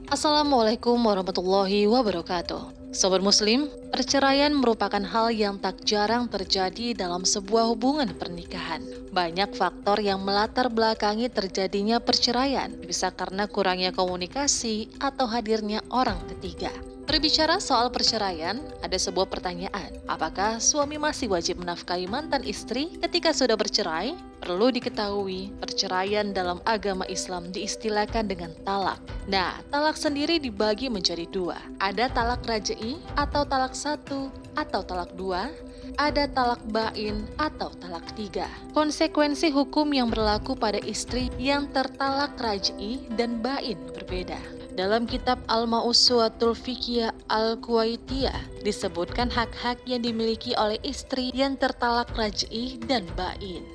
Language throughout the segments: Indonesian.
Assalamualaikum warahmatullahi wabarakatuh. Sobat Muslim, perceraian merupakan hal yang tak jarang terjadi dalam sebuah hubungan pernikahan. Banyak faktor yang melatar belakangi terjadinya perceraian, bisa karena kurangnya komunikasi atau hadirnya orang ketiga. Berbicara soal perceraian, ada sebuah pertanyaan. Apakah suami masih wajib menafkahi mantan istri ketika sudah bercerai? Perlu diketahui, perceraian dalam agama Islam diistilahkan dengan talak. Nah, talak sendiri dibagi menjadi dua. Ada talak raj'i atau talak satu atau talak dua. Ada talak bain atau talak tiga. Konsekuensi hukum yang berlaku pada istri yang tertalak raj'i dan bain berbeda. Dalam kitab Al-Mausu'atul Fiqhiyah Al-Kuwaitiyah disebutkan hak-hak yang dimiliki oleh istri yang tertalak raj'i dan bain.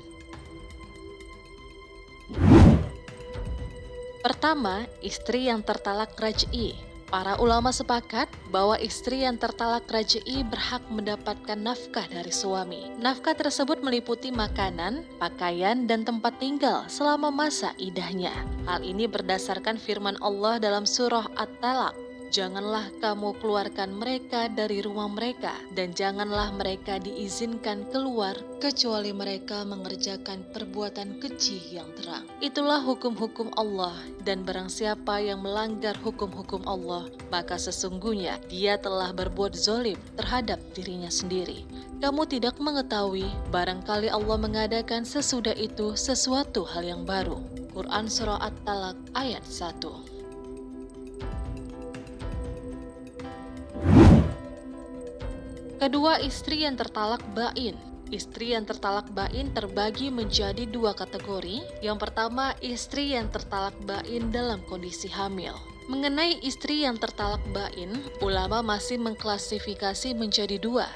Pertama, istri yang tertalak raj'i. Para ulama sepakat bahwa istri yang tertalak raj'i berhak mendapatkan nafkah dari suami. Nafkah tersebut meliputi makanan, pakaian, dan tempat tinggal selama masa iddahnya. Hal ini berdasarkan firman Allah dalam surah At-Talaq. Janganlah kamu keluarkan mereka dari rumah mereka, dan janganlah mereka diizinkan keluar kecuali mereka mengerjakan perbuatan keji yang terang. Itulah hukum-hukum Allah, dan barang siapa yang melanggar hukum-hukum Allah, maka sesungguhnya dia telah berbuat zalim terhadap dirinya sendiri. Kamu tidak mengetahui, barangkali Allah mengadakan sesudah itu sesuatu hal yang baru. Quran Surah At-Talaq ayat 1. Kedua, istri yang tertalak bain. Istri yang tertalak bain terbagi menjadi dua kategori. Yang pertama, istri yang tertalak bain dalam kondisi hamil. Mengenai istri yang tertalak bain, ulama masih mengklasifikasi menjadi dua.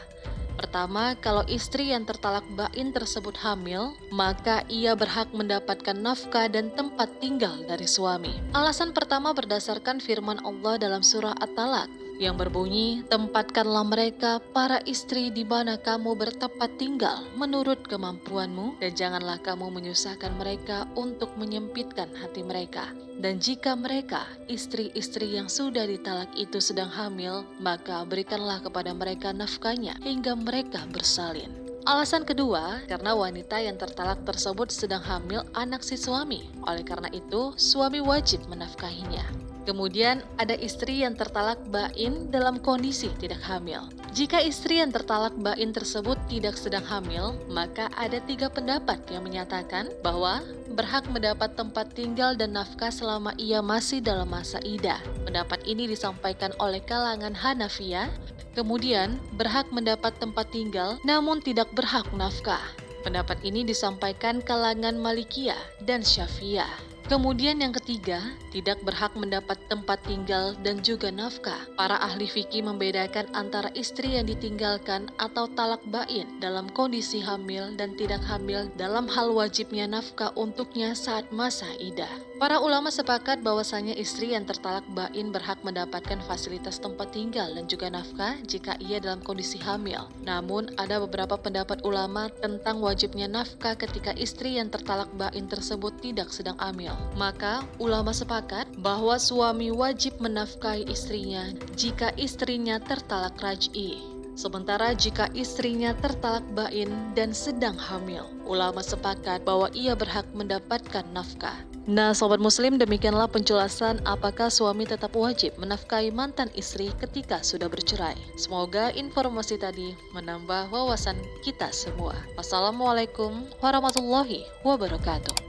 Pertama, kalau istri yang tertalak bain tersebut hamil, maka ia berhak mendapatkan nafkah dan tempat tinggal dari suami. Alasan pertama berdasarkan firman Allah dalam surah At-Talaq yang berbunyi, tempatkanlah mereka para istri di mana kamu bertempat tinggal menurut kemampuanmu, dan janganlah kamu menyusahkan mereka untuk menyempitkan hati mereka. Dan jika mereka, istri-istri yang sudah ditalak itu sedang hamil, maka berikanlah kepada mereka nafkahnya hingga mereka bersalin. Alasan kedua, karena wanita yang tertalak tersebut sedang hamil anak si suami. Oleh karena itu, suami wajib menafkahinya. Kemudian ada istri yang tertalak bain dalam kondisi tidak hamil. Jika istri yang tertalak bain tersebut tidak sedang hamil, maka ada tiga pendapat yang menyatakan bahwa berhak mendapat tempat tinggal dan nafkah selama ia masih dalam masa iddah. Pendapat ini disampaikan oleh kalangan Hanafiyah. Kemudian berhak mendapat tempat tinggal namun tidak berhak nafkah. Pendapat ini disampaikan kalangan Malikiyah dan Syafi'iyah. Kemudian yang ketiga, tidak berhak mendapat tempat tinggal dan juga nafkah. Para ahli fikih membedakan antara istri yang ditinggalkan atau talak bain dalam kondisi hamil dan tidak hamil dalam hal wajibnya nafkah untuknya saat masa iddah. Para ulama sepakat bahwasanya istri yang tertalak bain berhak mendapatkan fasilitas tempat tinggal dan juga nafkah jika ia dalam kondisi hamil. Namun ada beberapa pendapat ulama tentang wajibnya nafkah ketika istri yang tertalak bain tersebut tidak sedang hamil. Maka ulama sepakat bahwa suami wajib menafkahi istrinya jika istrinya tertalak raj'i. Sementara jika istrinya tertalak bain dan sedang hamil, ulama sepakat bahwa ia berhak mendapatkan nafkah. Nah, Sobat Muslim, demikianlah penjelasan apakah suami tetap wajib menafkahi mantan istri ketika sudah bercerai. Semoga informasi tadi menambah wawasan kita semua. Wassalamualaikum warahmatullahi wabarakatuh.